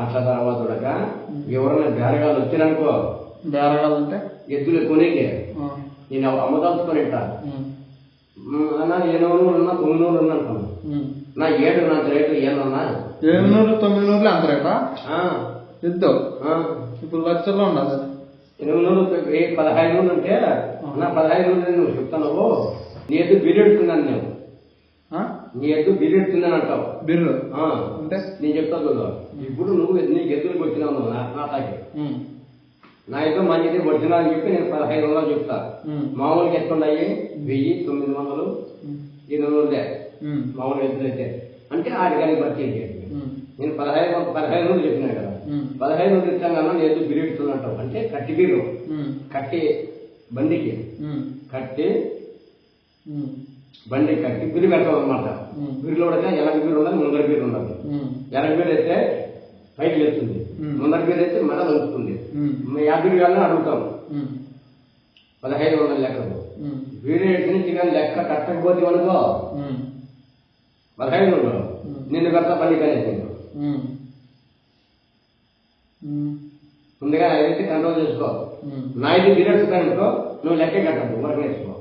అట్లా తర్వాత కూడా ఎవరైనా బేరగాలు వచ్చిరనుకో, బేరగాలు అంటే ఎద్దులు కొనేకి నేను అమ్మదలుచుకొని అన్నా 800 ఉన్నా 900 ఉన్నా అంటాను. నా 7 నా రేటు ఏమన్నా 700 900 అంత రేటా ఎద్దు? ఇప్పుడు లక్షల్లో ఉండాలి. 800 1500 అంటే నా 1500 నువ్వు చెప్తావు. నీ ఎద్దు బిర్రెడుతున్నాను నేను, నీ ఎద్దు బిర్రెడుతుందని అంటావు. బిర్రు అంటే నేను చెప్తాను చూడు. ఇప్పుడు నువ్వు నీకు ఎద్దులకు వచ్చినావు నాటాకి, నా ఎద్దు మంచిది వచ్చినా అని చెప్పి నేను 1500 చెప్తా. మామూలుగా ఎత్తున్నాయి 1000 900 800 మామూలు ఎద్దులు అయితే అంటే ఆడికానికి బట్టి నేను 1500 చెప్పినాను కదా. 1500 ఇచ్చాను నీ ఎద్దు బిర్రెడుతున్నట్టు అంటే కట్టి బిర్రు, కట్టి బండికి కట్టి బండి కట్టి బిర్రు పెడతాం అనమాట. బిర్రులో పడితే ఎనక బిర్రు ఉండాలి, ముందర బిర్రు ఉండాలి. ఎనక బిర్రు అయితే పైకి లేస్తుంది, ముందర బిర్రు అయితే మెడ వంచుతుంది. 50 వేలని అడుగుతాం 1500 లెక్కకు. బిర్రు వేసిన చికెన్ లెక్క కట్టకపోతే అనుకో 1500 నిన్ను పెడతా బండి కానీ ముందుగా అయితే కంట్రోల్ చేసుకో. నా ఇది బిర్రెట్స్ అనుకో నువ్వు లెక్క కట్టదు వరకు వేసుకో.